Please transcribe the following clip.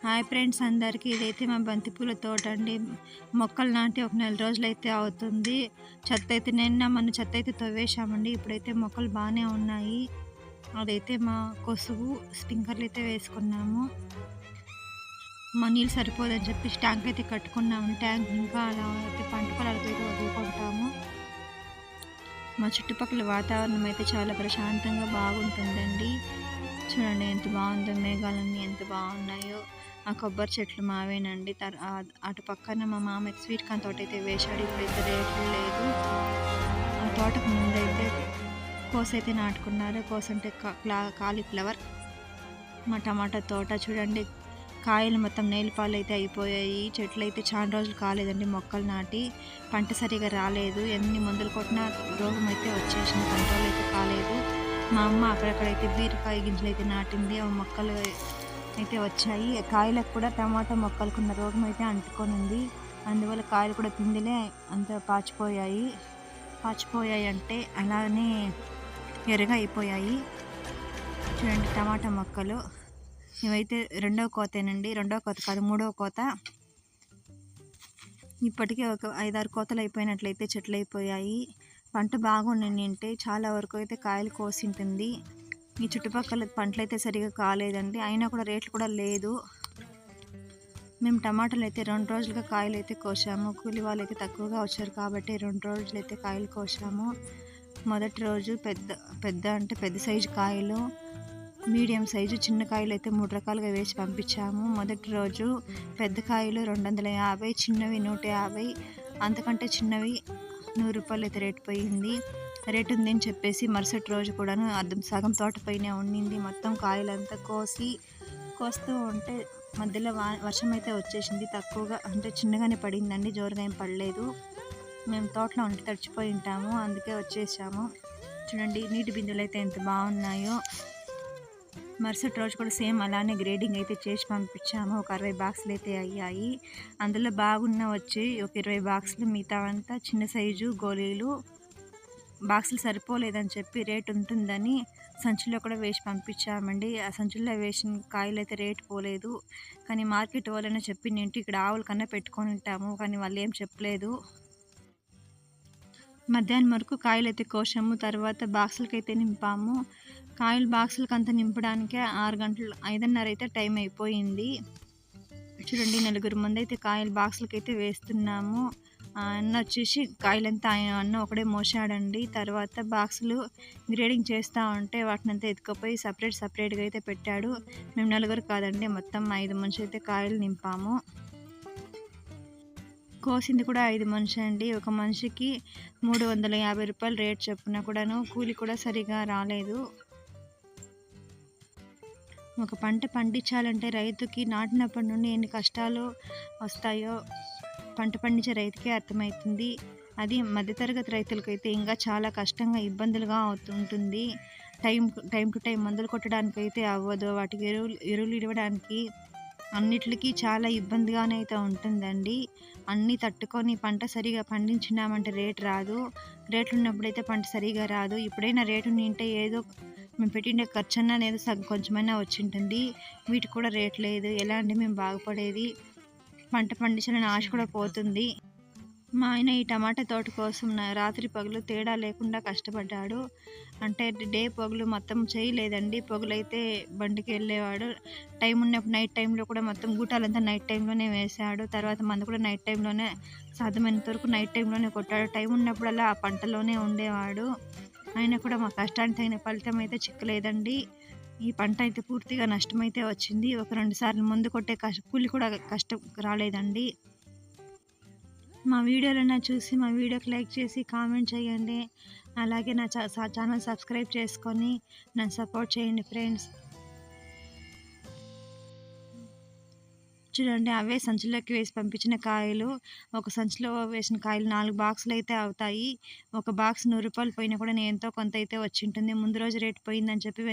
Hi friends అందరికీ. ఇదైతే మా బంతిపూల తోట అండి. మొక్కలు నాటి ఒక నెల రోజులైతే అవుతుంది. చెత్త అయితే మొన్న చెత్త అయితే తవ్వేశామండి. ఇప్పుడైతే మొక్కలు బాగానే ఉన్నాయి. అదైతే మా కొసువు స్ప్రింక్లర్లు అయితే వేసుకున్నాము. మా నీళ్ళు సరిపోదని చెప్పి ట్యాంక్ అయితే కట్టుకున్నాము. ట్యాంక్ ఇంకా అలా అయితే పంట పొలాలకు అయితే వదులుకుంటాము. మా చుట్టుపక్కల వాతావరణం అయితే చాలా ప్రశాంతంగా బాగుంటుందండి. చూడండి ఎంత బాగుందో, మేఘాలన్నీ ఎంత బాగున్నాయో. ఆ కొబ్బరి చెట్లు మావేనండి. అటు పక్కన మా మామయ్య స్వీట్ కార్న్ తోట అయితే వేశాడు. ఇప్పుడైతే రేట్లు లేదు. ఆ తోటకు ముందైతే కోస అయితే నాటుకున్నారు. కోస అంటే కాలీఫ్లవర్. మా టమాటా తోట చూడండి, కాయలు మొత్తం నేలపాలు అయితే అయిపోయాయి. చెట్లు అయితే చాలా రోజులు కాలేదండి మొక్కలు నాటి. పంట సరిగా రాలేదు. ఎన్ని మందులు కొట్టినా రోగం అయితే వచ్చేసింది, కంట్రోల్ అయితే కాలేదు. మా అమ్మ అక్కడక్కడైతే బీరకాయ గింజలు అయితే నాటింది. ఆ మొక్కలు అయితే వచ్చాయి. కాయలకు కూడా టమాటా మొక్కలకున్న రోగం అయితే అంటుకొనింది. అందువల్ల కాయలు కూడా పిందెలే అంత పాచిపోయాయి అంటే అలానే ఎర్రగా అయిపోయాయి. చూడండి టమాటా మొక్కలు ఇవైతే రెండవ కోతేనండి. రెండవ కోత కాదు, మూడవ కోత. ఇప్పటికే ఒక 5-6 కోతలు అయిపోయినట్లయితే చెట్లు అయిపోయాయి. పంట బాగుండండి అంటే చాలా వరకు అయితే కాయలు కోసింటుంది. ఈ చుట్టుపక్కల పంటలు అయితే సరిగా కాలేదండి. అయినా కూడా రేట్లు కూడా లేదు. మేము టమాటాలు అయితే 2 రోజులుగా కాయలు అయితే కోసాము. కూలి వాళ్ళు అయితే తక్కువగా వచ్చారు కాబట్టి 2 రోజులు అయితే కాయలు కోసాము. మొదటి రోజు పెద్ద సైజు కాయలు, మీడియం సైజు చిన్న కాయలు అయితే 3 రకాలుగా వేసి పంపించాము. మొదటి రోజు పెద్ద కాయలు 250, చిన్నవి 150, అంతకంటే చిన్నవి 100 రూపాయలు అయితే రేటు పోయింది. రేటు ఉందని చెప్పేసి మరుసటి రోజు కూడాను సగం తోట పైనే ఉండింది. మొత్తం కాయలంతా కోస్తూ ఉంటే మధ్యలో వర్షం అయితే వచ్చేసింది. తక్కువగా అంటే చిన్నగానే పడిందండి, జోరుగా ఏం పడలేదు. మేము తోటలో ఉండి తడిచిపోయి ఉంటాము, అందుకే వచ్చేసాము. చూడండి నీటి బిందులు అయితే ఎంత బాగున్నాయో. మరుసటి రోజు కూడా సేమ్ అలానే గ్రేడింగ్ అయితే చేసి పంపించాము. ఒక 60 బాక్సులు అయితే అయ్యాయి. అందులో బాగున్న వచ్చి ఒక 20 బాక్సులు, మిగతా అంతా చిన్న సైజు గోళీలు. బాక్సులు సరిపోలేదని చెప్పి రేటు ఉంటుందని సంచుల్లో కూడా వేసి పంపించామండి. ఆ సంచుల్లో వేసిన కాయలు అయితే రేటు పోలేదు. కానీ మార్కెట్ వాళ్ళనే చెప్పి నేను ఇక్కడ ఆవుల కన్నా పెట్టుకొని ఉంటాము, కానీ వాళ్ళు ఏం చెప్పలేదు. మధ్యాహ్నం వరకు కాయలు అయితే కోసాము. తర్వాత బాక్సులకి అయితే నింపాము. కాయలు బాక్సులకి అంతా నింపడానికే 6 గంటలు, 5:30 అయితే టైం అయిపోయింది. చూడండి 4 మంది అయితే కాయలు బాక్సులకి అయితే వేస్తున్నాము. అన్న వచ్చేసి కాయలంతా అన్న ఒకడే మోసాడండి. తర్వాత బాక్సులు గ్రేడింగ్ చేస్తూ ఉంటే వాటినంతా ఎత్తుకుపోయి సపరేట్గా అయితే పెట్టాడు. మేము 4 కాదండి, మొత్తం 5 మనిషి అయితే కాయలు నింపాము. కోసింది కూడా 5 మనిషి అండి. ఒక మనిషికి 350 రూపాయలు రేట్ చొప్పున కూడాను. కూలి కూడా సరిగా రాలేదు. ఒక పంట పండించాలంటే రైతుకి నాటినప్పటి నుండి ఎన్ని కష్టాలు వస్తాయో పంట పండించే రైతుకే అర్థమవుతుంది. అది మధ్యతరగతి రైతులకైతే ఇంకా చాలా కష్టంగా, ఇబ్బందులుగా అవుతుంటుంది. టైం టు టైం మందులు కొట్టడానికి అయితే అవ్వదు. వాటికి ఎరువులు ఇవ్వడానికి అన్నిటికీ చాలా ఇబ్బందిగానే అయితే ఉంటుందండి. అన్నీ తట్టుకొని పంట సరిగా పండించినామంటే రేటు రాదు. రేట్లు ఉన్నప్పుడైతే పంట సరిగా రాదు. ఇప్పుడైనా రేటు ఉంటే ఏదో మేము పెట్టిండే ఖర్చు అనేది కొంచెమైనా వచ్చింటుంది. వీటికి కూడా రేట్ లేదు. ఎలా అంటే మేము బాగుపడేది? పంట పండించాలని ఆశ కూడా పోతుంది. మా ఆయన ఈ టమాటా తోట కోసం రాత్రి పగలు తేడా లేకుండా కష్టపడ్డాడు. అంటే డే పగలు మొత్తం చేయలేదండి. పగలైతే బండికి వెళ్ళేవాడు. టైం ఉన్నప్పుడు నైట్ టైంలో కూడా మొత్తం గూటాలంతా నైట్ టైంలోనే వేశాడు. తర్వాత మందు కూడా నైట్ టైంలోనే, సాధ్యమైనంత వరకు నైట్ టైంలోనే కొట్టాడు. టైం ఉన్నప్పుడల్లా ఆ పంటలోనే ఉండేవాడు. అయినా కూడా మా కష్టానికి తగిన ఫలితం అయితే చిక్కలేదండి. ఈ పంట అయితే పూర్తిగా నష్టమైతే వచ్చింది. ఒక 2 సార్లు ముందు కొట్టే కూలి కూడా కష్టం రాలేదండి. మా వీడియోలన్నా చూసి మా వీడియోకి లైక్ చేసి కామెంట్ చేయండి. అలాగే నా ఛానల్ సబ్స్క్రైబ్ చేసుకొని నన్ను సపోర్ట్ చేయండి ఫ్రెండ్స్. చూడండి అవే సంచులోకి వేసి పంపించిన కాయలు. ఒక సంచిలో వేసిన కాయలు 4 బాక్సులు అయితే అవుతాయి. ఒక బాక్స్ 100 రూపాయలు పోయినా కూడా ఎంతో కొంత అయితే వచ్చి ఉంటుంది. ముందు రోజు రేటు పోయిందని చెప్పి